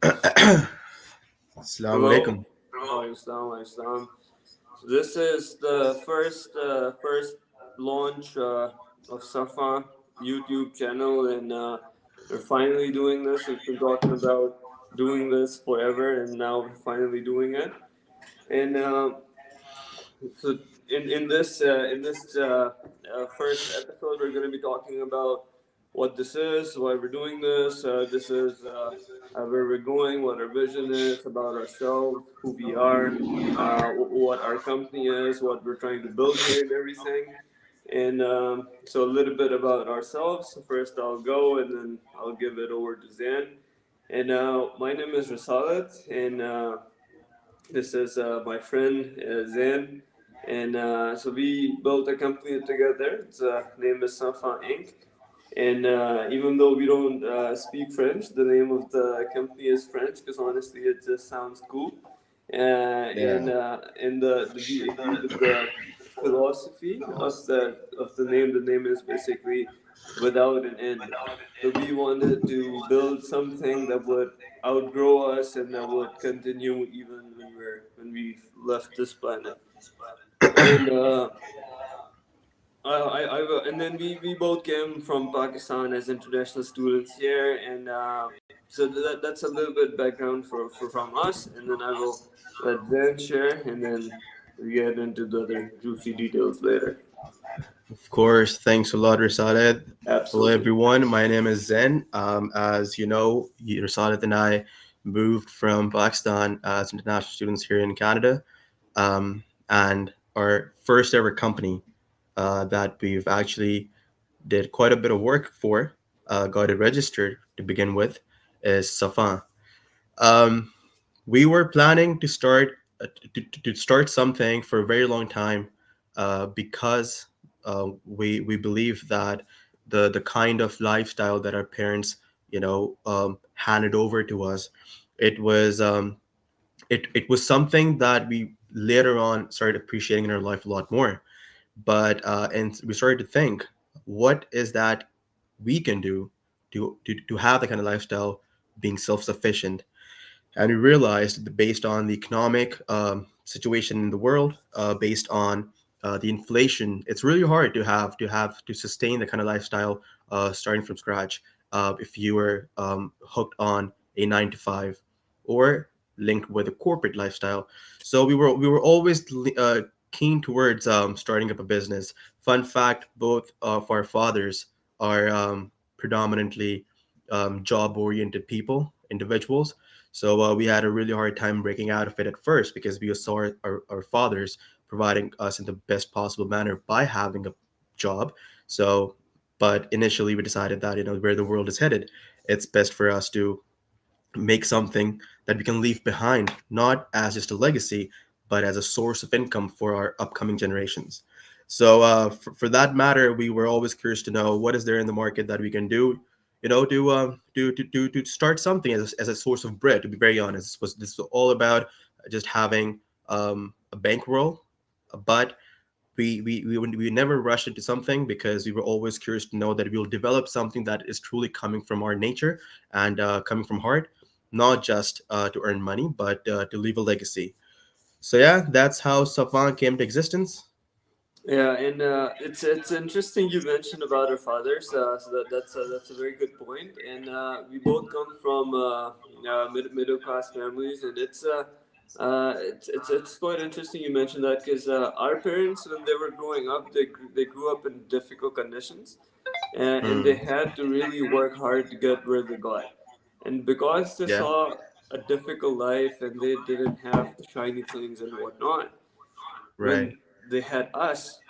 Assalamu Hello. alaikum. Islam. So this is the first launch of Safa YouTube channel, and we're finally doing this. We've been talking about doing this forever, and now we're finally doing it. And so in this first episode, we're going to be talking about what this is, why we're doing this. This is where we're going, what our vision is about ourselves, who we are, what our company is, what we're trying to build here, and everything. And so a little bit about ourselves. So first, I'll go, and then I'll give it over to Zan. And my name is Rasalat, and this is my friend Zain, and so we built a company together. Its name is Safa Inc. And even though we don't speak French, the name of the company is French because honestly, it just sounds cool. Yeah. And we agreed with the philosophy of the name. The name is basically without an end. So we wanted to build something that would outgrow us and that would continue even when we left this planet. And and then we both came from Pakistan as international students here, and so that's a little bit background from us, and then I will let Zen share, and then we get into the other juicy details later. Of course. Thanks a lot, Rasalet. Hello, Absolutely. everyone. My name is Zen. As you know, Rasalet and I moved from Pakistan as international students here in Canada. And our first ever company that we've actually did quite a bit of work for, got it registered to begin with, is Safan. Um, we were planning to start something for a very long time, because we believe that the kind of lifestyle that our parents handed over to us, it was it was something that we later on started appreciating in our life a lot more. But and we started to think, what is that we can do to have the kind of lifestyle, being self-sufficient. And we realized that based on the economic situation in the world, based on the inflation, it's really hard to sustain the kind of lifestyle starting from scratch, if you were hooked on a 9 to 5 or linked with a corporate lifestyle. So we were always keen towards starting up a business. Fun fact: both of our fathers are predominantly job-oriented individuals. So we had a really hard time breaking out of it at first because we saw our fathers providing us in the best possible manner by having a job. So, but initially we decided that where the world is headed, it's best for us to make something that we can leave behind, not as just a legacy, but as a source of income for our upcoming generations. So, for that matter, we were always curious to know what is there in the market that we can do, to start something as a source of bread. To be very honest, this was all about just having a bankroll, but we never rushed into something because we were always curious to know that we'll develop something that is truly coming from our nature and coming from heart, not just to earn money, but to leave a legacy. So yeah, that's how Safan came to existence. Yeah, and it's interesting you mentioned about our fathers. That's a very good point. And we both come from middle class families, and it's quite interesting you mentioned that because our parents, when they were growing up, they grew up in difficult conditions, and they Hmm. had to really work hard to get where they got. And because they Yeah. saw a difficult life and they didn't have the shiny things and whatnot, Right. when they had us,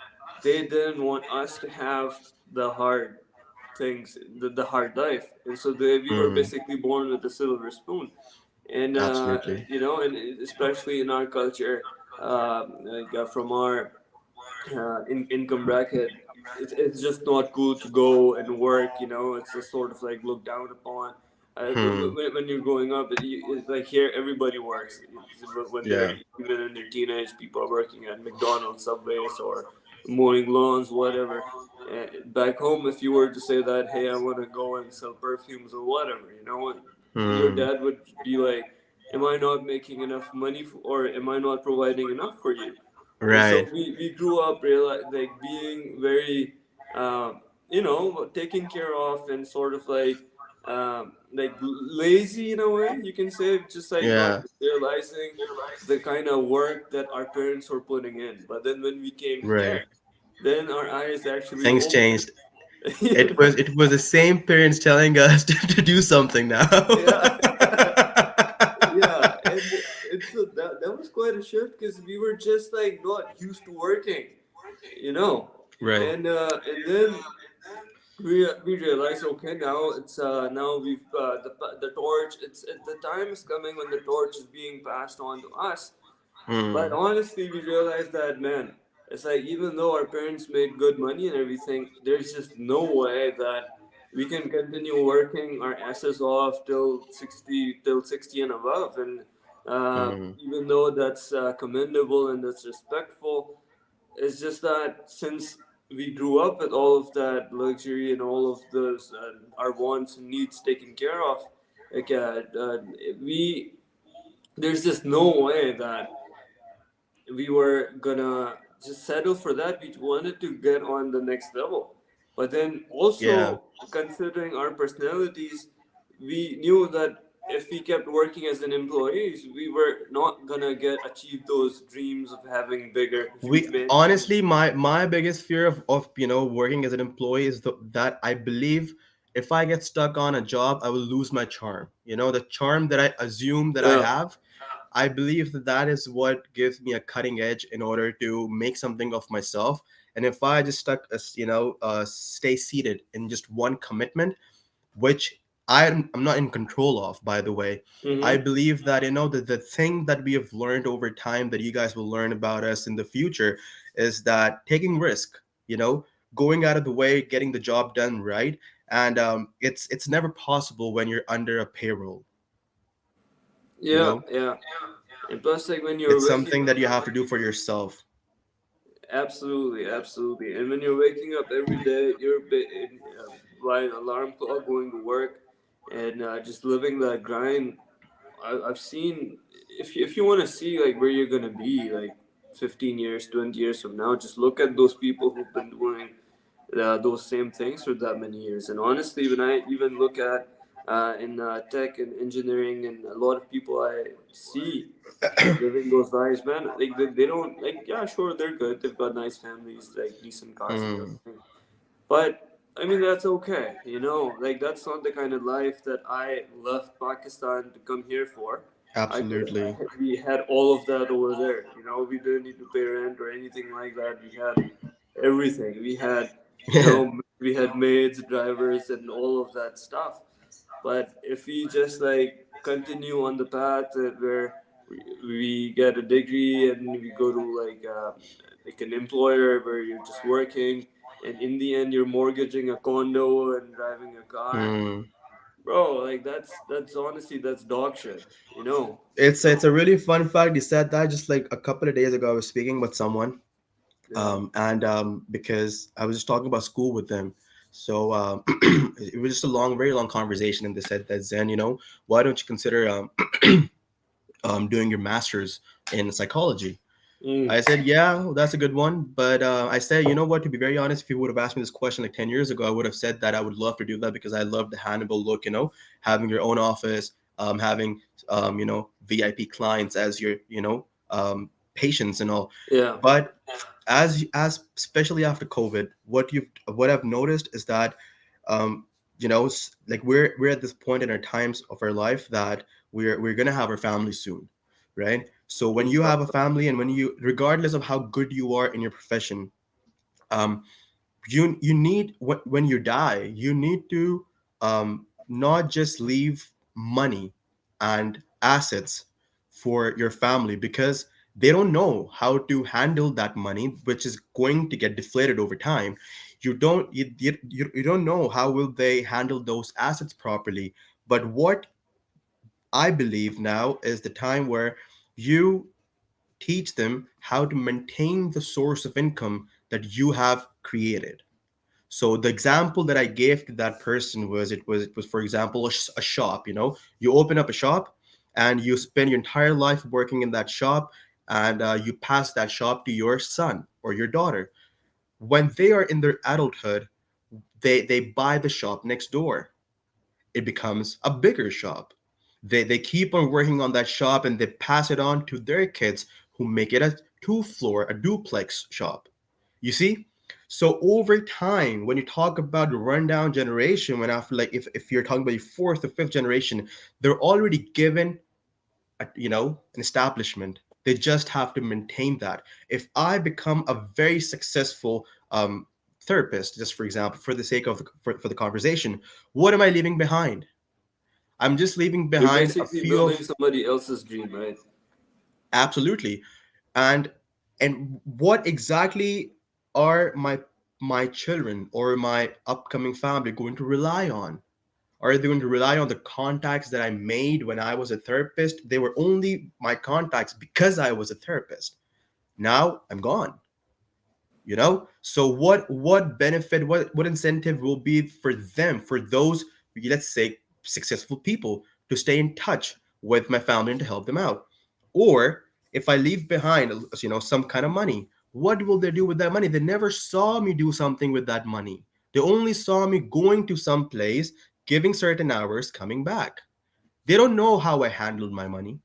they didn't want us to have the hard things, the hard life, and so we were Hmm. basically born with a silver spoon. And Absolutely. and especially in our culture, from our income bracket, it's just not cool to go and work. It's just sort of like looked down upon. Hmm. When you're growing up, it's like here everybody works. When they're Yeah. even in their teenage, people are working at McDonald's, Subways, or mowing lawns, whatever. Back home, if you were to say that, hey, I want to go and sell perfumes or whatever, your Hmm. dad would be like, am I not making enough money or am I not providing enough for you? And so Right. we grew up like being very taken care of and sort of like lazy in a way, you can say, just like not Yeah. realizing the kind of work that our parents were putting in. But then when we came Right. here, then our eyes actually Things opened. changed. It was the same parents telling us to do something now. Yeah. Yeah, and it's that was quite a shift because we were just like not used to working, you know, Right. and then we realized, okay, now it's now we've the torch. The time is coming when the torch is being passed on to us. But Hmm. honestly, we realized that, man, it's like even though our parents made good money and everything, there's just no way that we can continue working our asses off till 60 and above. And Hmm. even though that's commendable and that's respectful, it's just that since we grew up with all of that luxury and all of those our wants and needs taken care of, like we there's just no way that we were gonna just settle for that. We wanted to get on the next level. But then Yeah. also considering our personalities, we knew that if we kept working as an employees, we were not gonna get achieve those dreams of having bigger, huge We mansions. honestly, my biggest fear of working as an employee is that I believe if I get stuck on a job, I will lose my charm. The charm that I assume that I Yeah. have. I believe that is what gives me a cutting edge in order to make something of myself. And if I just stuck, stay seated in just one commitment, which I'm not in control of, by the way. I Mm-hmm. believe that the thing that we have learned over time that you guys will learn about us in the future is that taking risk, going out of the way, getting the job done right, and it's never possible when you're under a payroll. You Yeah, know, yeah. And plus, like when you're it's waking something that up, you have to do for yourself. absolutely, absolutely. And when you're waking up every day, you're by an alarm clock going to work and just living that grind. I've seen if you want to see like where you're gonna be like 15 years, 20 years from now, just look at those people who've been doing those same things for that many years. And honestly, when I even look at in tech and engineering and a lot of people I see living those lives, man, like they don't like, yeah, sure, they're good, they've got nice families, like decent cars and Mm, everything, but I mean, that's okay, like that's not the kind of life that I left Pakistan to come here for. absolutely. We had all of that over there. We didn't need to pay rent or anything like that. We had everything. We had maids, drivers, and all of that stuff. But if we just like continue on the path where we get a degree and we go to like an employer where you're just working, and in the end you're mortgaging a condo and driving a car, Hmm. bro, like that's honestly that's dog shit, It's a really fun fact. You said that just like a couple of days ago. I was speaking with someone, Yeah. and because I was just talking about school with them. So it was just a long, very long conversation, and they said that Zen, why don't you consider doing your master's in psychology? Mm. I said, yeah, well, that's a good one. But I said, you know what? To be very honest, if you would have asked me this question like 10 years ago, I would have said that I would love to do that because I love the Hannibal look, having your own office, having, VIP clients as your, patients and all. Yeah. But as especially after COVID, what I've noticed is that, um, like we're at this point in our times of our life that we're gonna have our family soon, right? So when you have a Inshallah. family and when you, regardless of how good you are in your profession, um, you need when you die, you need to not just leave money and assets for your family because they don't know how to handle that money, which is going to get deflated over time. You don't know how will they handle those assets properly. But what I believe now is the time where you teach them how to maintain the source of income that you have created. So the example that I gave to that person was it was for example a shop. You open up a shop and you spend your entire life working in that shop, and you pass that shop to your son or your daughter. When they are in their adulthood, they buy the shop next door. It becomes a bigger shop. They keep on working on that shop and they pass it on to their kids, who make it a two-floor, a duplex shop. You see? So over time, when you talk about the rundown generation, when after like if you're talking about the fourth or fifth generation, they're already given an establishment. They just have to maintain that. If I become a very successful therapist, just for example, for the sake of for the conversation, what am I leaving behind? I'm just leaving You're behind a basically few building of somebody else's dream, right? absolutely. And and what exactly are my children or my upcoming family going to rely on? Are they going to rely on the contacts that I made when I was a therapist? They were only my contacts because I was a therapist. Now I'm gone. So what benefit, what incentive will be for them, for those, let's say, successful people, to stay in touch with my family and to help them out? Or if I leave behind some kind of money, what will they do with that money? They never saw me do something with that money. They only saw me going to some place, giving certain hours, coming back. They don't know how I handled my money.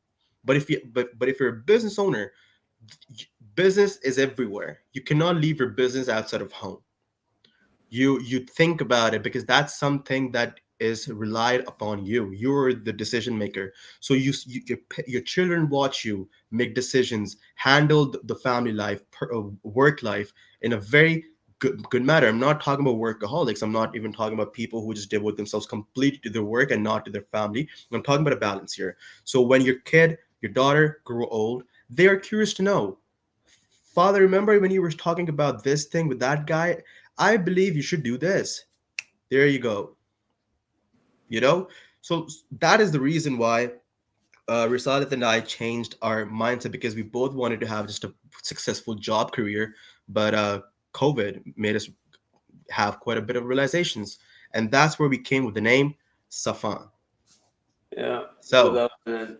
But if you're a business owner, business is everywhere. You cannot leave your business outside of home. You think about it, because that's something that is relied upon you. You're the decision maker. So your children watch you make decisions, handle the family life, work life in a very good manner. I'm not talking about workaholics. I'm not even talking about people who just devote themselves completely to their work and not to their family. I'm talking about a balance here. So when your daughter grow old, they are curious to know, Father, remember when you were talking about this thing with that guy? I believe you should do this. There you go. You know? So that is the reason why Risalat and I changed our mindset, because we both wanted to have just a successful job career. But COVID made us have quite a bit of realizations. And that's where we came with the name Safan. Yeah, So, without an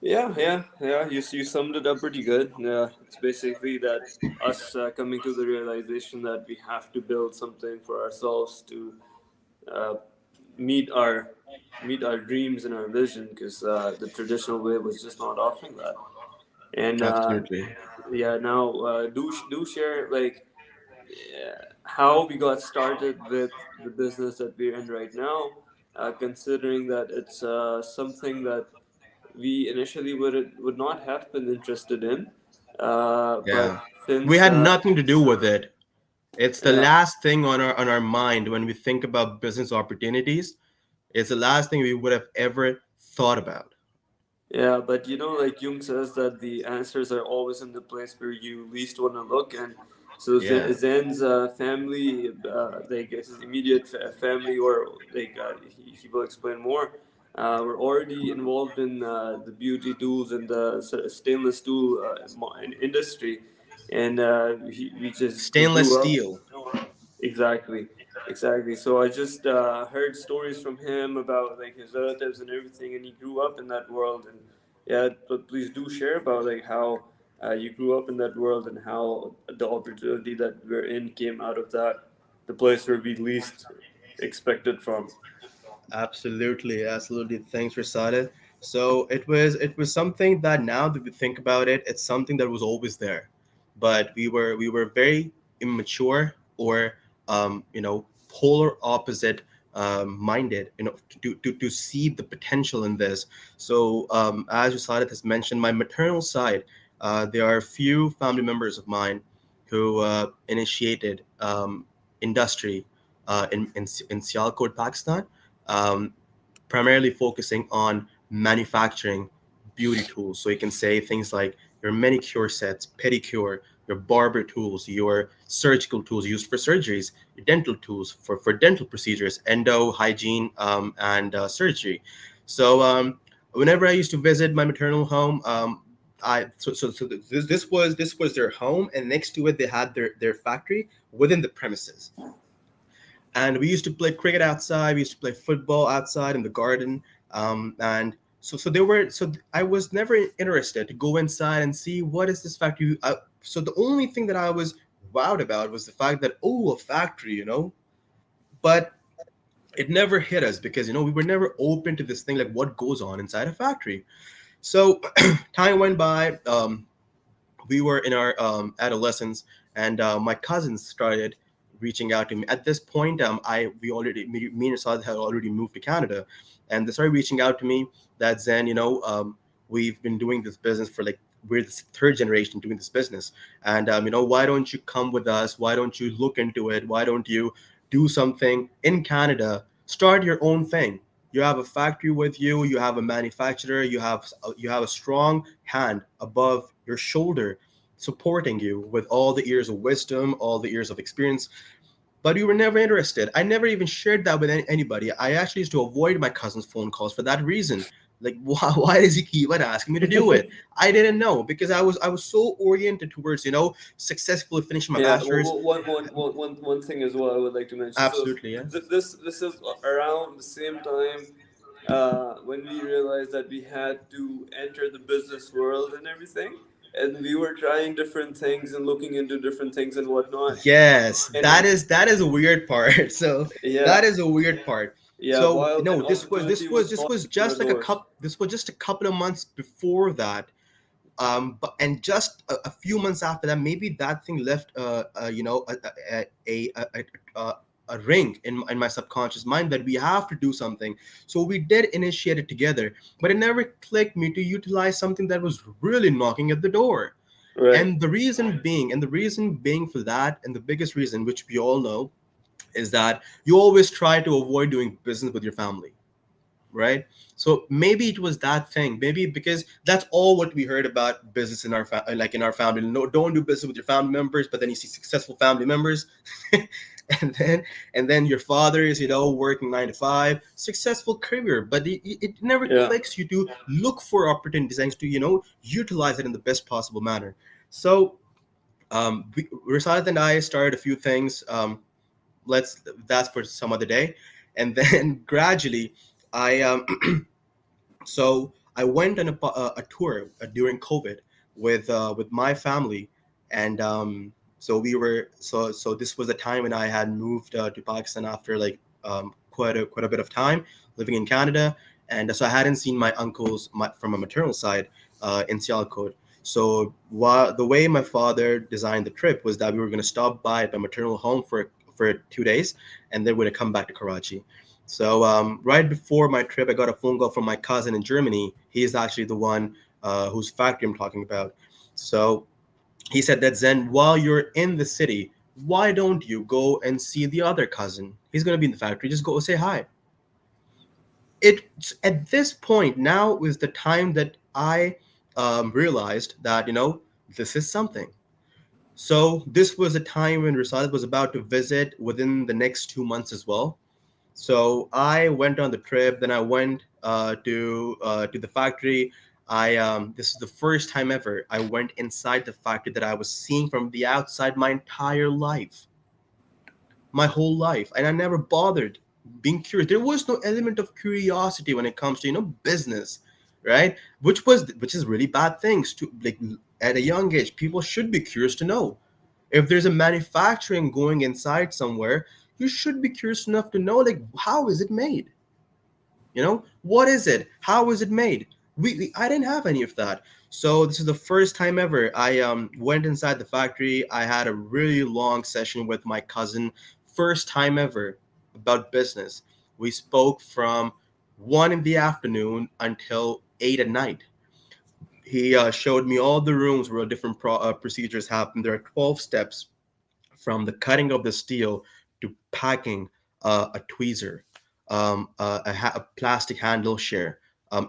yeah. You summed it up pretty good. Yeah, it's basically that us coming to the realization that we have to build something for ourselves to uh, meet our meet our dreams and our vision, because the traditional way was just not offering that. And absolutely. yeah, now do share like how we got started with the business that we're in right now, considering that it's something that we initially would not have been interested in, Yeah. but We since had nothing to do with it. It's the yeah, last thing on our mind when we think about business opportunities. It's the last thing we would have ever thought about. yeah, but like Jung says that the answers are always in the place where you least want to look. And so Yeah. Zen's family, like his immediate family, or like he will explain more, were already involved in the beauty tools and the stainless tool industry, and we just Stainless grew up. steel. Exactly, exactly. So I just heard stories from him about like his relatives and everything, and he grew up in that world. And yeah, but please do share about like how you grew up in that world and how the opportunity that we're in came out of that, the place where we least expected from. Absolutely, absolutely. Thanks for Saad. So it was something that, now that we think about it, it's something that was always there, but we were very immature, or polar opposite minded, to see the potential in this. So as Saad has mentioned, my maternal side, there are a few family members of mine who initiated industry in Sialkot, Pakistan, um, primarily focusing on manufacturing beauty tools. So you can say things like your manicure sets, pedicure, your barber tools, your surgical tools used for surgeries, your dental tools for dental procedures, endo, hygiene, and surgery. So whenever I used to visit my maternal home, this was their home, and next to it they had their factory within the premises. And we used to play cricket outside. We used to play football outside in the garden. And so they were. I was never interested to go inside and see what is this factory. So the only thing that I was wowed about was the fact that, oh, a factory, But it never hit us because we were never open to this thing, like what goes on inside a factory. So time went by. We were in our adolescence, and my cousins started reaching out to me. At this point, me and Saad had already moved to Canada, and they started reaching out to me. That Zen, we've been doing this business for like, we're the third generation doing this business, and why don't you come with us? Why don't you look into it? Why don't you do something in Canada? Start your own thing. You have a factory with you. You have a manufacturer. You have a strong hand above your shoulder, supporting you with all the years of wisdom, all the years of experience. But you were never interested. I never even shared that with anybody. I actually used to avoid my cousin's phone calls for that reason. Like, why does he keep on asking me to do it? I didn't know because I was so oriented towards successfully finishing my Yeah, bachelor's. one thing as well I would like to mention. So Absolutely, yeah. this is around the same time when we realized that we had to enter the business world and everything, and we were trying different things and looking into different things and whatnot. Yes, that And is that is a weird part. So yeah, that is a weird part. yeah, So while an no, this was opportunity this was was this was knocking on our just like a doors. cup. This was just a couple of months before that. But and just a few months after that, maybe that thing left a ring in my subconscious mind that we have to do something. So we did initiate it together, but it never clicked me to utilize something that was really knocking at the door. Right. And the reason being for that, and the biggest reason, which we all know, is that you always try to avoid doing business with your family, right? So maybe it was that thing. Maybe because that's all what we heard about business in like in our family. No, don't do business with your family members. But then you see successful family members, and then your father is working 9 to 5, successful career, but it never Yeah. clicks you to look for opportunities and to utilize it in the best possible manner. So Rasad and I started a few things. Let's That's for some other day, and then gradually, I so I went on a tour during COVID with my family, and so we were so this was a time when I had moved to Pakistan after like quite a bit of time living in Canada, and so I hadn't seen my uncles from a maternal side in Sialkot. So the way my father designed the trip was that we were going to stop by at my maternal home for 2 days, and then we're going to come back to Karachi. So right before my trip, I got a phone call from my cousin in Germany. He is actually the one whose factory I'm talking about. So he said that, Zen, while you're in the city, why don't you go and see the other cousin? He's going to be in the factory. Just go say hi. It's at this point now is the time that I realized that this is something. So this was a time when Risal was about to visit within the next 2 months as well. So I went on the trip. Then I went to the factory. I This is the first time ever I went inside the factory that I was seeing from the outside my entire life, my whole life, and I never bothered being curious. There was no element of curiosity when it comes to business, right? Which is really bad things to like at a young age. People should be curious to know if there's a manufacturing going inside somewhere. You should be curious enough to know, like, how is it made? What is it? How is it made? I didn't have any of that. So this is the first time ever I went inside the factory. I had a really long session with my cousin. First time ever about business. We spoke from 1 in the afternoon until 8 at night. He showed me all the rooms where different procedures happen. There are 12 steps from the cutting of the steel to packing a tweezer, a plastic handle share,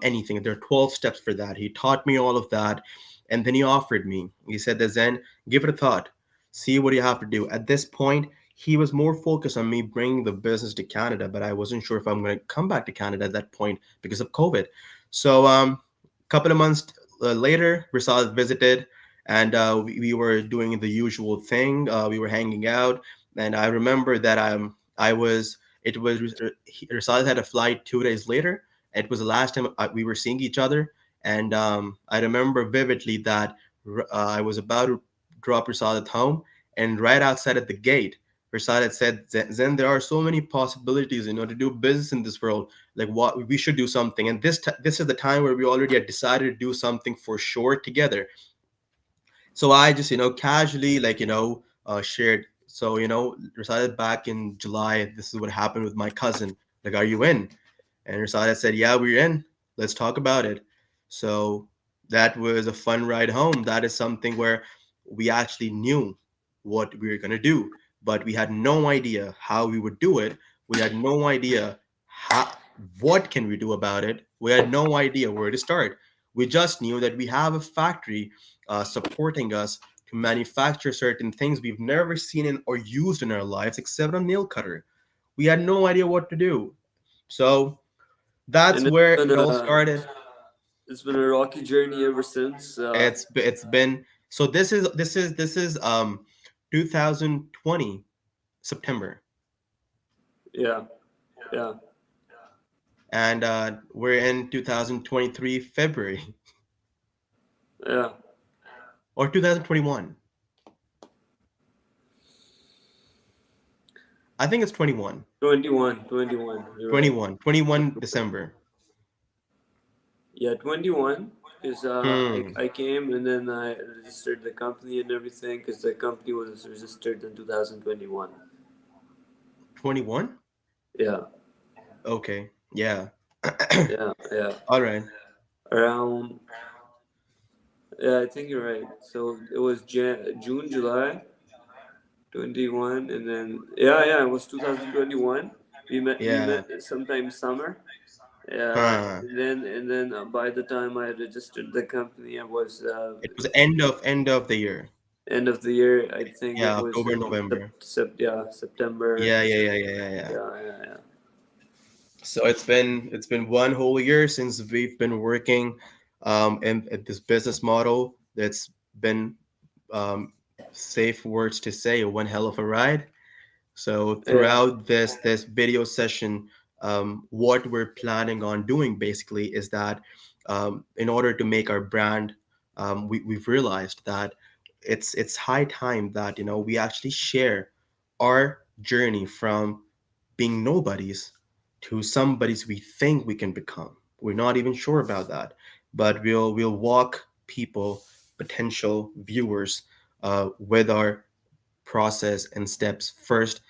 anything. There are 12 steps for that. He taught me all of that. And then he offered me, he said, that Zen, give it a thought, see what you have to do. At this point, he was more focused on me bringing the business to Canada, but I wasn't sure if I'm going to come back to Canada at that point because of COVID. So, a couple of months later, Rasad visited, and we were doing the usual thing. We were hanging out, and I remember that I was it was Rasad had a flight 2 days later. It was the last time we were seeing each other, and I remember vividly that I was about to drop Rasad at home, and right outside at the gate, Rasad had said, "Zen, there are so many possibilities, to do business in this world. Like, what we should do something." And this is the time where we already had decided to do something for sure together. So I just, casually, like, shared. So, Rasada, back in July, this is what happened with my cousin. Like, are you in? And Rasada said, yeah, we're in. Let's talk about it. So that was a fun ride home. That is something where we actually knew what we were going to do, but we had no idea how we would do it. We had no idea how, what can we do about it. We had no idea where to start. We just knew that we have a factory supporting us to manufacture certain things we've never seen or used in our lives except a nail cutter. We had no idea what to do. So that's And where it all started. it's been a rocky journey ever since. It's been so this is 2020 September, Yeah, yeah, and we're in 2023 February yeah. or 2021. I think it's 21. 21, 21. You're right. 21 December. Yeah, 21. Because Hmm. I came and then I registered the company and everything because the company was registered in 2021. 21. Yeah, Okay. Yeah. yeah, yeah. All right. Around, yeah, I think you're right. So it was June, July 21, and then, yeah, it was 2021. We Yeah. met sometime summer. Yeah, Huh. and then by the time I registered the company, I was It was end of the year. end of the year. I think it Yeah, was October, in November. September. Yeah, yeah, yeah, yeah, yeah, yeah. Yeah, yeah, yeah. So it's been one whole year since we've been working in at this business model that's been um, safe words to say, one hell of a ride. So Yeah. throughout this video session, what we're planning on doing basically is that in order to make our brand, we've realized that it's high time that we actually share our journey from being nobodies to somebodies we think we can become. We're not even sure about that, but we'll walk people, potential viewers, with our process and steps. First,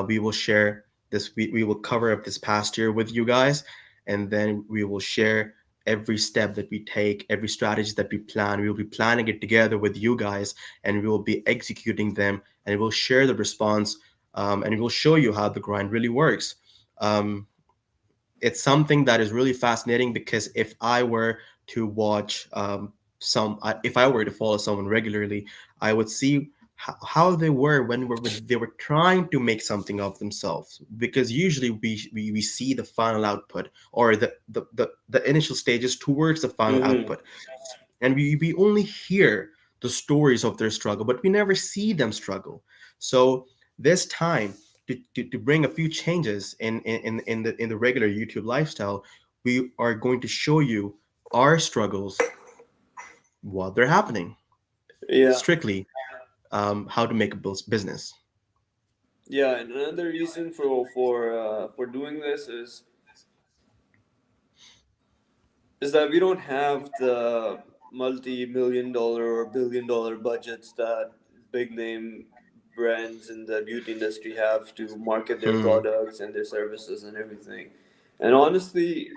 we will share this. We will cover up this past year with you guys, and then we will share every step that we take, every strategy that we plan. We will be planning it together with you guys, and we will be executing them, and we'll share the response, and we'll show you how the grind really works. Um, it's something that is really fascinating because if I were to watch if I were to follow someone regularly, I would see how they were when they were trying to make something of themselves. Because usually we see the final output or the initial stages towards the final Mm-hmm. output, and we only hear the stories of their struggle, but we never see them struggle. So this time to bring a few changes in the regular YouTube lifestyle, we are going to show you our struggles while they're happening, Yeah, strictly how to make a business. yeah. And another reason for doing this is that we don't have the multi-million dollar or billion-dollar budgets that big name brands in the beauty industry have to market their Hmm. products and their services and everything. And honestly,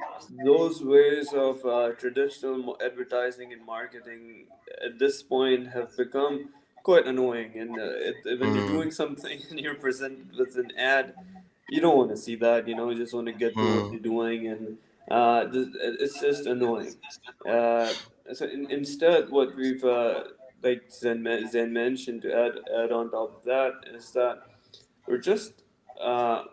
those ways of traditional advertising and marketing at this point have become quite annoying. And when you're Hmm. doing something and you're presented with an ad, you don't want to see that. You just want to get to what Hmm. you're doing, and it's just annoying. Uh, instead, what we've like Zen mentioned, to add on top of that, is that we're just uh,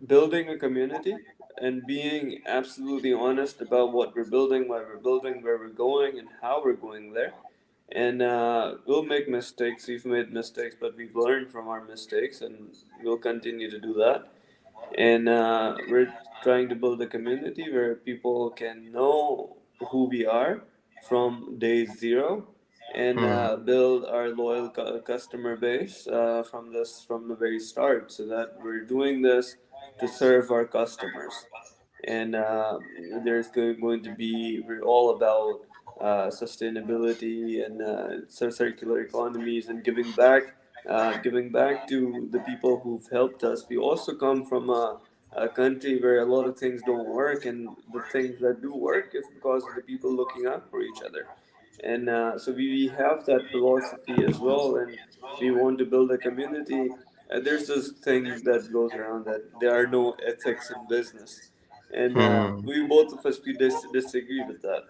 building a community and being absolutely honest about what we're building, why we're building, where we're going, and how we're going there. And we'll make mistakes. We've made mistakes, but we've learned from our mistakes, and we'll continue to do that. And we're trying to build a community where people can know who we are from day zero, and Hmm. build our loyal customer base from the very start, so that we're doing this to serve our customers. And there's going to be, we're all about sustainability and circular economies and giving back to the people who've helped us. We also come from a country where a lot of things don't work, and the things that do work is because of the people looking out for each other. And so we have that philosophy as well, and we want to build a community. There's this thing that goes around that there are no ethics in business, and Hmm. we both of us, we disagree with that.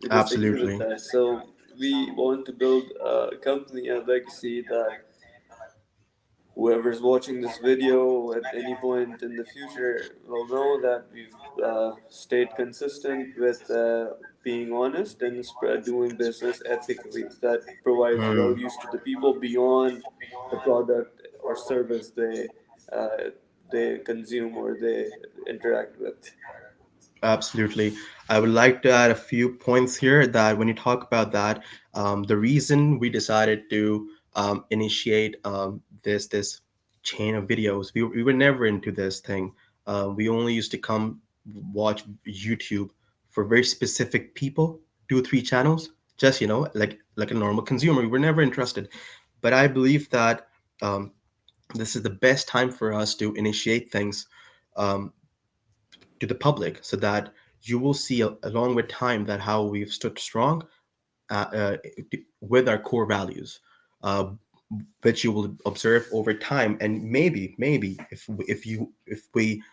We disagree with Absolutely. that. So we want to build a company, a legacy, that whoever's watching this video at any point in the future will know that we've stayed consistent with being honest and doing business ethically, that provides Hmm. values to the people beyond the product or service they consume or they interact with. Absolutely. I would like to add a few points here that when you talk about that, the reason we decided to initiate this chain of videos, we were never into this thing. We only used to come watch YouTube for very specific people, 2 3 channels, just like a normal consumer. We were never interested. But I believe that um, this is the best time for us to initiate things um, to the public so that you will see along with time that how we've stood strong uh, uh, with our core values, uh, which you will observe over time. And maybe if we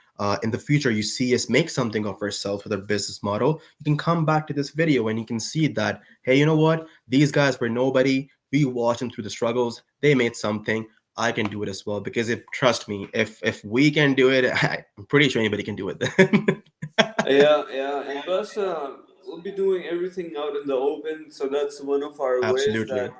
in the future you see us make something of ourselves with our business model, you can come back to this video and you can see that, hey, you know what, these guys were nobody, we watched them through the struggles, they made something, I can do it as well. Because if trust me, if we can do it, I'm pretty sure anybody can do it. Yeah, yeah, and plus, we'll be doing everything out in the open. So that's one of our ways Absolutely. that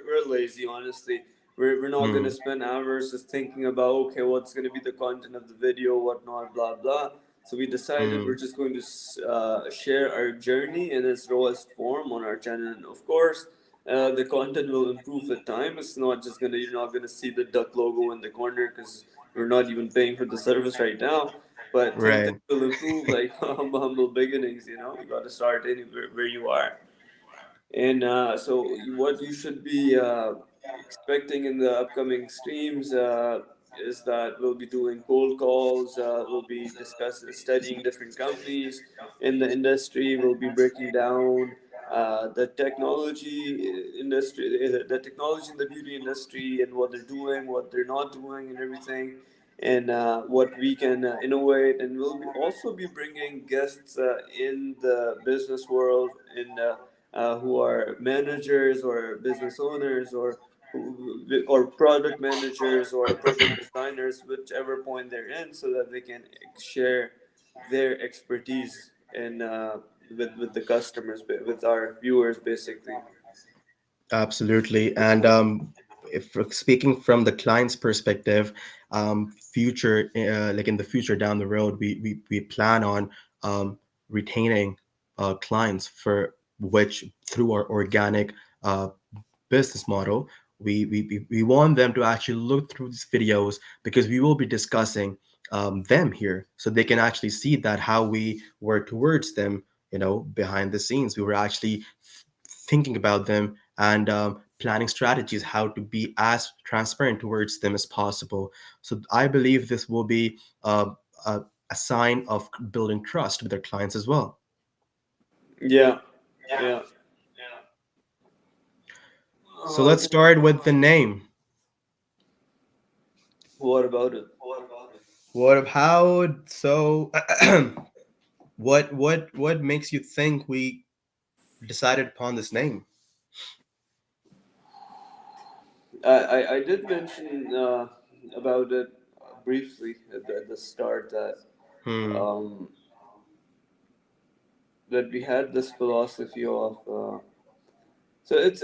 we're lazy. Honestly, we're not gonna Hmm. spend hours just thinking about, okay, what's gonna be the content of the video, whatnot, blah blah. So we decided we're Hmm. just going to share our journey in its rawest form on our channel, and of course. The content will improve with time. It's not just gonna, you're not gonna see the duck logo in the corner because we're not even paying for the service right now, but things Right. will improve, like humble beginnings. You got to start anywhere where you are. And so what you should be expecting in the upcoming streams is that we'll be doing cold calls, we'll be discussing, studying different companies in the industry, we'll be breaking down the technology industry, the technology in the beauty industry, and what they're doing, what they're not doing, and everything, and what we can innovate. And we'll also be bringing guests in the business world, in who are managers or business owners, or product managers or product designers, whichever point they're in, so that they can share their expertise and with the customers, with our viewers, basically. Absolutely. And if we're speaking from the client's perspective, future, like in the future down the road, we plan on retaining clients for which through our organic uh, business model, we want them to actually look through these videos because we will be discussing them here so they can actually see that how we work towards them, behind the scenes. We were actually thinking about them and planning strategies how to be as transparent towards them as possible. So I believe this will be a sign of building trust with their clients as well. Yeah, yeah. So let's Okay. start with the name. What about it? What how so what makes you think we decided upon this name? I did mention about it briefly at the start, Hmm. um, that we had this philosophy of So it's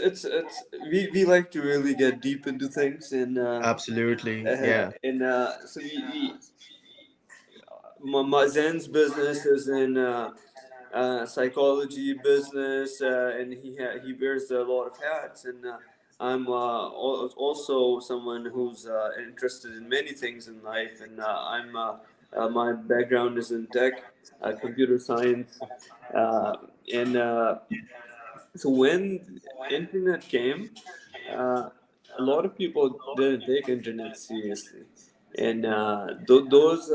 we like to really get deep into things, Absolutely. Yeah. and so we Zen's business is in psychology business, and he wears a lot of hats. And I'm also someone who's interested in many things in life, and my background is in tech, computer science, uh, and so when internet came, uh, a lot of people didn't take internet seriously, and those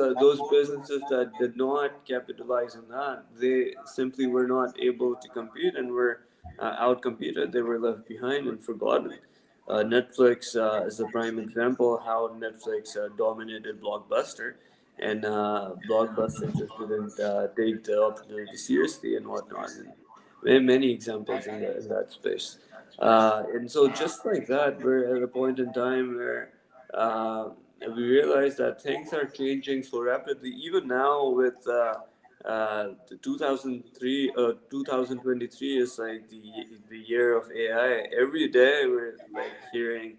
businesses that did not capitalize on that, they simply were not able to compete and were outcompeted. They were left behind and forgotten. Netflix is a prime example how Netflix dominated Blockbuster, and Blockbuster just didn't take the opportunity seriously and whatnot. And many examples in that space. And so, just like that, we're at a point in time where uh, we realize that things are changing so rapidly. Even now, with the 2023 is like the year of AI. Every day, we're like hearing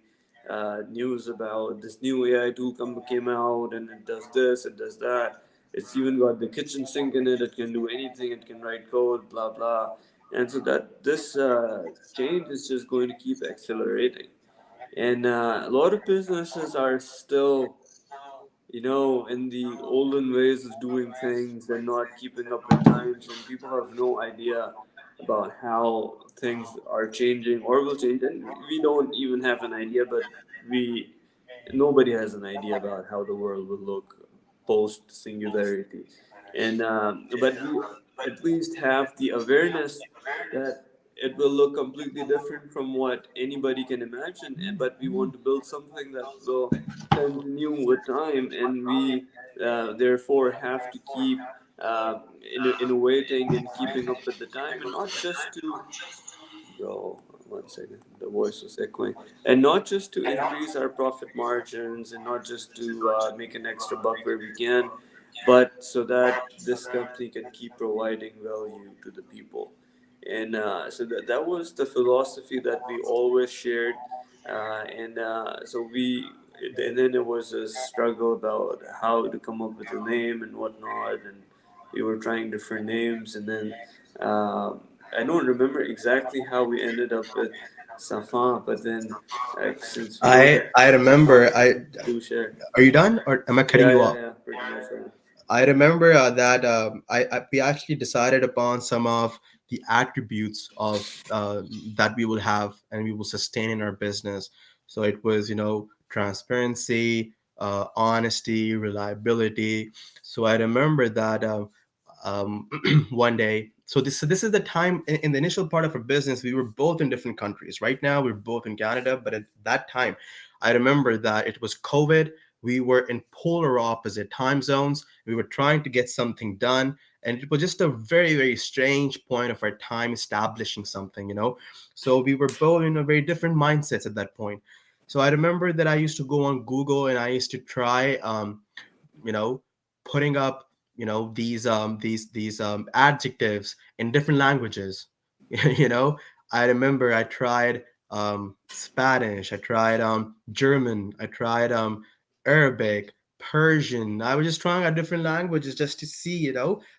news about this new AI tool came out, and it does this, it does that. It's even got the kitchen sink in it. It can do anything. It can write code, blah blah. And so that this change is just going to keep accelerating. And a lot of businesses are still, in the olden ways of doing things and not keeping up with times, and people have no idea about how things are changing or will change, and we don't even have an idea, but we nobody has an idea about how the world will look post singularity, and but we at least have the awareness that it will look completely different from what anybody can imagine, but we want to build something that will continue with time, and we therefore have to keep innovating and keeping up with the time, and not just to go one second, the voice was echoing, and not just to increase our profit margins and not just to make an extra buck where we can, but so that this company can keep providing value to the people. And so that was the philosophy that we always shared, and so we and then there was a struggle about how to come up with a name and whatnot, and we were trying different names, and then I don't remember exactly how we ended up with Safan, but then since we don't have I time, remember. I do share. Are you done, or am I cutting Yeah, you yeah, off? yeah, pretty much. Yeah. I remember that we actually decided upon some of the attributes of that we will have and we will sustain in our business. So it was, transparency, honesty, reliability. So I remember that um, one day. So this is the time in the initial part of our business. We were both in different countries. Right now, we're both in Canada, but at that time, I remember that it was COVID. We were in polar opposite time zones. We were trying to get something done, and it was just a very, very strange point of our time establishing something. So we were both in a very different mindsets at that point. So I remember that I used to go on Google and I used to try, you know, putting up, these adjectives in different languages. you know, I remember I tried Spanish, I tried German, I tried Arabic, Persian. I was just trying out different languages just to see.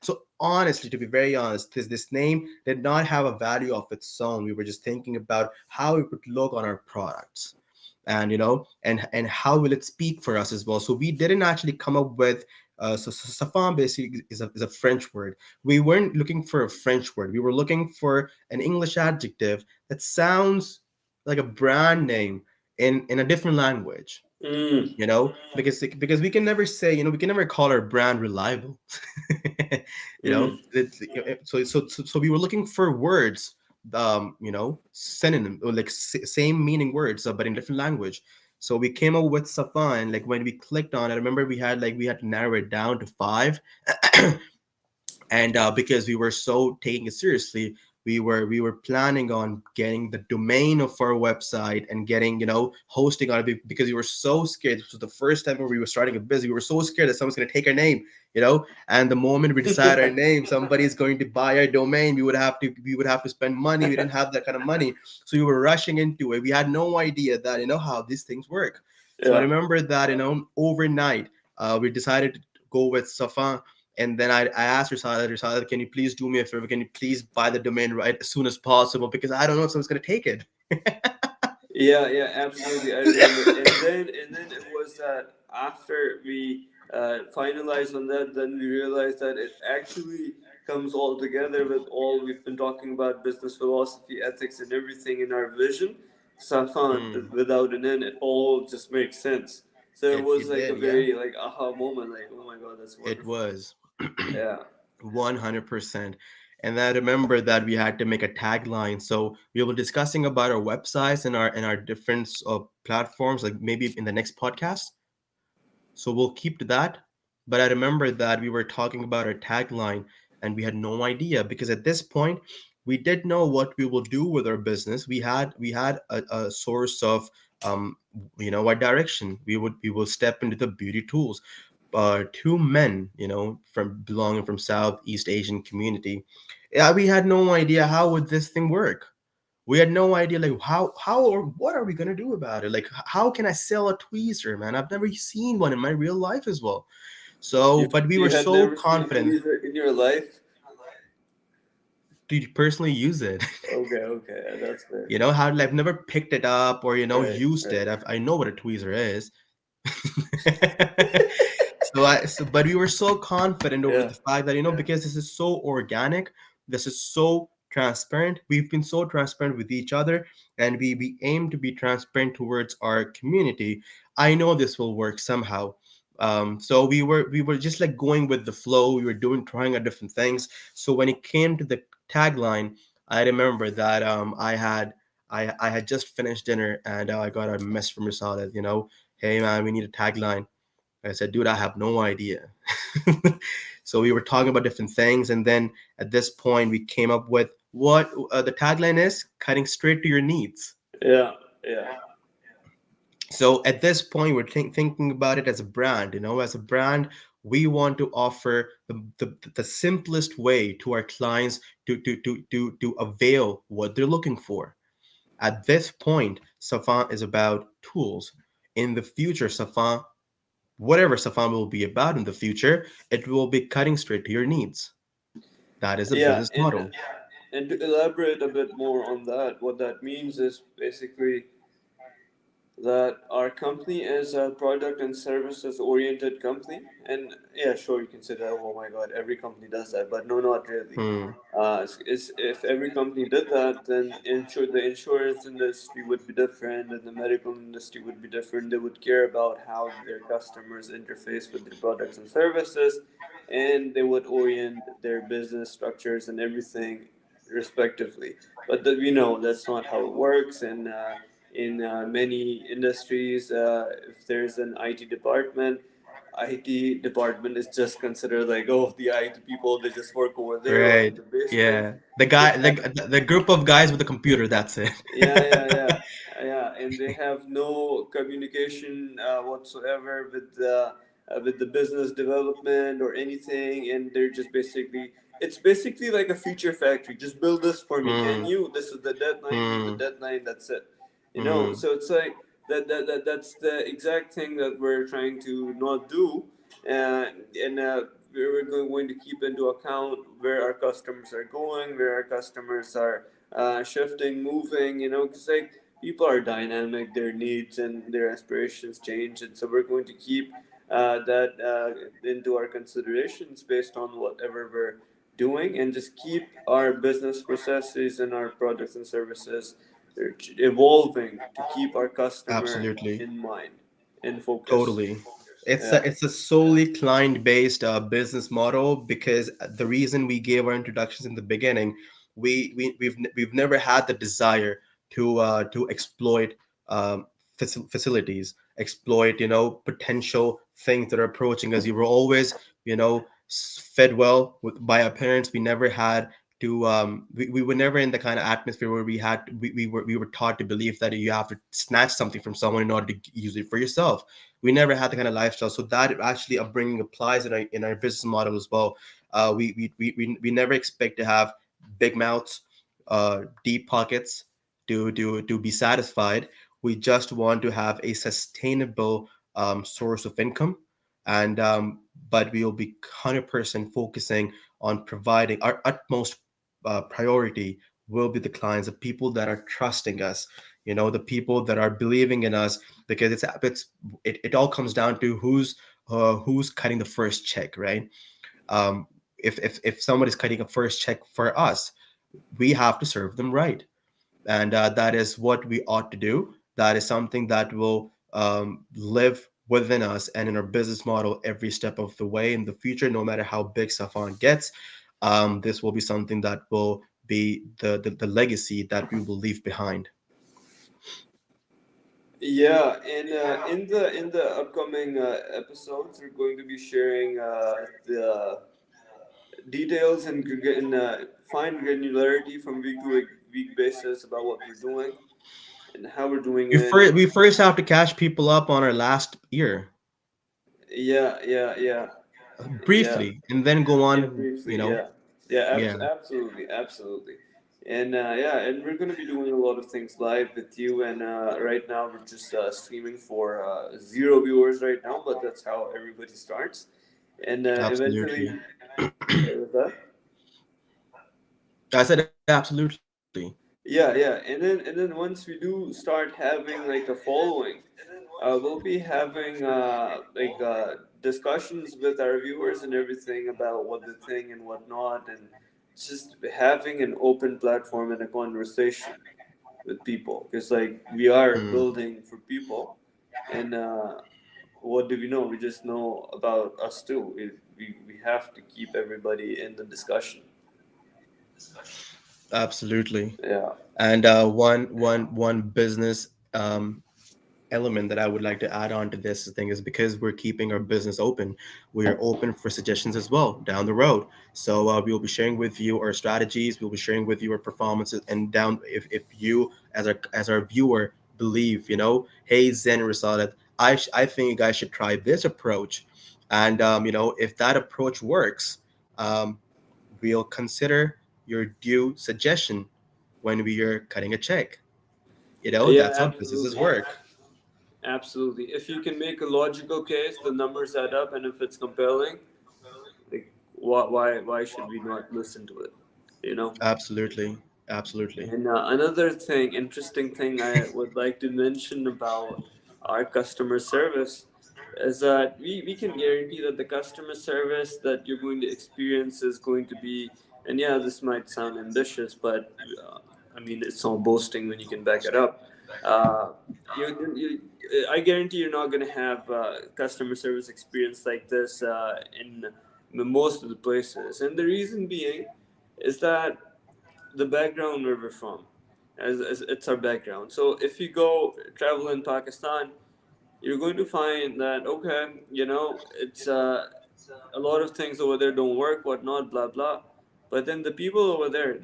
So honestly, to be very honest, this name did not have a value of its own. We were just thinking about how it would look on our products, and how will it speak for us as well. So we didn't actually come up with so Safan basically is a French word. We weren't looking for a French word. We were looking for an English adjective that sounds like a brand name in a different language. Mm, Because we can never say, we can never call our brand reliable. mm, So we were looking for words, synonym, or like same meaning words, but in different language. So we came up with Safan. Like when we clicked on it, I remember we had to narrow it down to five. And because we were so taking it seriously, we were planning on getting the domain of our website and getting, hosting on it, because we were so scared. This was the first time where we were starting a business. We were so scared that someone's going to take our name, and the moment we decide our name, somebody's going to buy our domain. We would have to spend money. We didn't have that kind of money, so we were rushing into it. We had no idea that how these things work. So I Yeah. remember that overnight, we decided to go with Safan. And then I asked Risala, can you please do me a favor? Can you please buy the domain right as soon as possible? Because I don't know if someone's going to take it. Yeah, yeah, absolutely. I remember. And then it was that after we finalized on that, then we realized that it actually comes all together with all we've been talking about: business philosophy, ethics, and everything in our vision. Hmm. Safan, without an N, it all just makes sense. So it It, was it like a did, yeah. very like aha moment, like, oh my god, that's It wonderful. was. Yeah. 100%. And I remember that we had to make a tagline. So we were discussing about our websites and our different platforms, like maybe in the next podcast. So we'll keep to that. But I remember that we were talking about our tagline and we had no idea, because at this point we did know what we will do with our business. We had a source of what direction we will step into the beauty tools. Two men, from belonging from Southeast Asian community. Yeah, we had no idea how would this thing work. We had no idea, like, how or what are we gonna do about it. Like, how can I sell a tweezer, man? I've never seen one in my real life as well. So, You but we were you had so never seen a confident tweezer in your life? to personally use it. Okay, okay, that's fair. How I've never picked it up or Right, used right. it. I know what a tweezer is. But we were so confident over Yeah. the fact that, because this is so organic, this is so transparent. We've been so transparent with each other, and we aim to be transparent towards our community. I know this will work somehow. So we were just like going with the flow. We were trying out different things. So when it came to the tagline, I remember that I had just finished dinner, and I got a message from Rasada. Hey man, we need a tagline. I said, dude, I have no idea. So we were talking about different things, and then at this point, we came up with what the tagline is: cutting straight to your needs. Yeah, yeah, So at this point, we're thinking about it as a brand. As a brand, we want to offer the simplest way to our clients to avail what they're looking for. At this point, Safan is about tools. In the future, whatever Safan will be about in the future, it will be cutting straight to your needs. That is a yeah. business And model. and to elaborate a bit more on that, what that means is basically that our company is a product and services oriented company. And yeah, sure, you can say that, oh my god, every company does that, but no, not really. Hmm. If every company did that, then the insurance industry would be different, and the medical industry would be different. They would care about how their customers interface with their products and services, and they would orient their business structures and everything respectively. But we know that's not how it works, and in many industries, if there's an IT department, IT department is just considered like, oh, the IT people, they just work over there or in Right. the basement. Yeah. The They guy, have, the group of guys with the computer. That's it. yeah, yeah, yeah, yeah, and they have no communication whatsoever with the business development or anything, and they're just basically, it's basically like a feature factory. Just build this for me, can Hmm. you? This is the deadline. Meet the Hmm. deadline. That's it. Hmm. So it's like that's the exact thing that we're trying to not do, and we're going to keep into account where our customers are going, where our customers are shifting, moving, because like people are dynamic, their needs and their aspirations change, and so we're going to keep that into our considerations based on whatever we're doing, and just keep our business processes and our products and services evolving to keep our customer Absolutely. in mind, in focus. Totally. It's Yeah. a solely client-based business model, because the reason we gave our introductions in the beginning, we've never had the desire to exploit facilities, exploit potential things that are approaching us. You were always fed well by our parents. We never had we were never in the kind of atmosphere where we were taught to believe that you have to snatch something from someone in order to use it for yourself. We never had the kind of lifestyle, so that actually upbringing applies in our business model as well. We never expect to have big mouths, deep pockets to be satisfied. We just want to have a sustainable source of income, and but we will be 100% focusing on providing our utmost priority will be the clients, the people that are trusting us, the people that are believing in us, because it all comes down to who's cutting the first check, right? Um, if somebody's cutting a first check for us, we have to serve them right, and that is what we ought to do. That is something that will live within us and in our business model every step of the way in the future. No matter how big Safan gets, this will be something that will be the legacy that we will leave behind. Yeah, and in the upcoming episodes, we're going to be sharing the details and fine granularity from week to week basis about what we're doing and how we're doing it. We first have to catch people up on our last year Yeah, yeah, yeah, yeah, briefly, and then go yeah. on. Briefly, yeah, yeah, Yeah, absolutely, absolutely. And yeah, and we're gonna be doing a lot of things live with you. And right now we're just streaming for zero viewers right now, but that's how everybody starts. And absolutely. eventually, sorry, was that? I said absolutely. Yeah, yeah, and then once we do start having like a following, we'll be having discussions with our viewers and everything about what they think and whatnot, and just having an open platform and a conversation with people, because like we are Mm, building for people. And what do we know? We just know about us too. We have to keep everybody in the discussion. absolutely. Yeah. And one business element that I would like to add on to this thing is because we're keeping our business open, we are open for suggestions as well down the road. So we will be sharing with you our strategies. We'll be sharing with you our performances, and down if you as our viewer believe, hey Zen Rasadat, I think you guys should try this approach, and if that approach works, um, we'll consider your due suggestion when we are cutting a check. Yeah, That's how businesses absolutely. work. Absolutely. If you can make a logical case, the numbers add up, and if it's compelling, like why should we not listen to it? You know. Absolutely. Absolutely. And another thing, interesting thing I would like to mention about our customer service is that we can guarantee that the customer service that you're going to experience is going to be, and yeah, this might sound ambitious, but I mean, it's all boasting when you can back it up. Uh, I guarantee you're not going to have customer service experience like this in most of the places. And the reason being is that the background where we're from, as it's our background. So if you go travel in Pakistan, you're going to find that okay, it's a lot of things over there don't work, whatnot, blah blah. But then the people over there,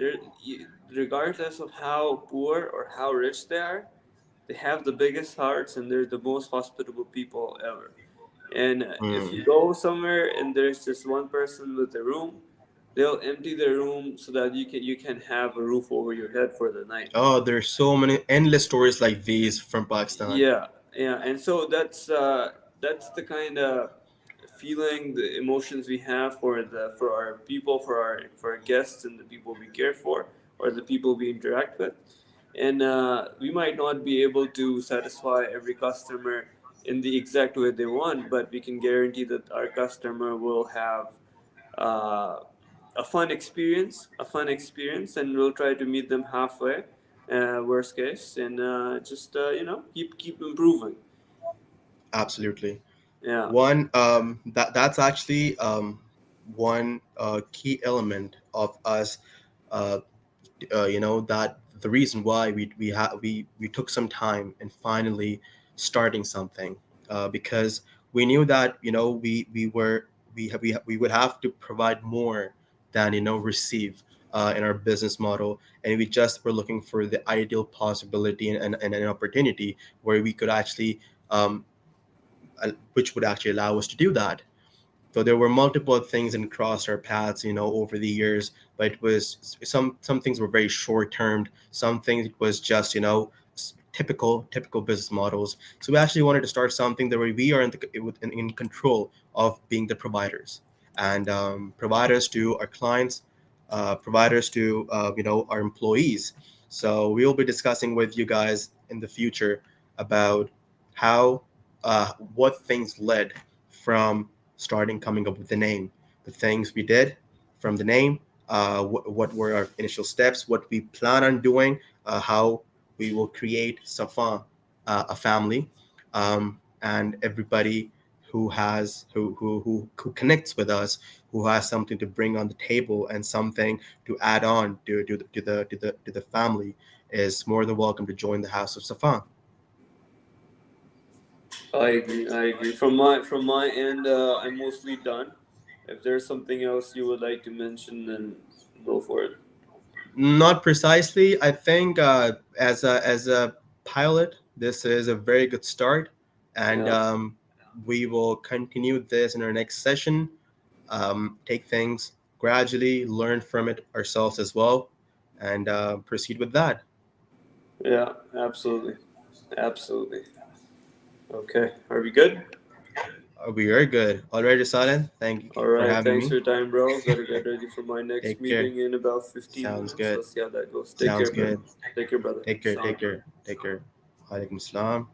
regardless of how poor or how rich they are, they have the biggest hearts and they're the most hospitable people ever. And if Mm. you go somewhere and there's just one person with a room, they'll empty their room so that you can have a roof over your head for the night. Oh, there's so many endless stories like these from Pakistan. Yeah, yeah, and so that's the kind of feeling, the emotions we have for our people, for our guests, and the people we care for, or the people we interact with. And we might not be able to satisfy every customer in the exact way they want, but we can guarantee that our customer will have uh, a fun experience, and we'll try to meet them halfway, worst case, and just keep improving. Absolutely. Yeah, That's actually one key element of us. Uh, that the reason why we took some time and finally starting something, because we knew that we would have to provide more than receive. in our business model, and we just were looking for the ideal possibility and an opportunity where we could actually, um, which would actually allow us to do that. So there were multiple things and crossed our paths, over the years. But it was some things were very short term. Some things it was just typical business models. So we actually wanted to start something that where we are in control of being the providers, and providers to our clients, providers to our employees. So we will be discussing with you guys in the future about how what things led from starting coming up with the name, the things we did from the name, what were our initial steps, what we plan on doing, how we will create Safan, a family, and everybody who connects with us, who has something to bring on the table and something to add on to the family, is more than welcome to join the House of Safan. I agree. I agree. From my end, I'm mostly done. If there's something else you would like to mention, then go for it. Not precisely. I think as a pilot, this is a very good start, and Yeah. we will continue this in our next session. Take things gradually, learn from it ourselves as well, and proceed with that. Yeah. Absolutely. Absolutely. Okay. Are we good? We are good. Already, Silent. Thank you All for right. having Thanks for me. your time, bro. Gotta get ready for my next Take care. meeting in about 15 Sounds minutes. good. Let's see how that goes. Take Sounds care, man. good. Take care, brother. Take care. Salam. Take care. Take care. Alaikum salam.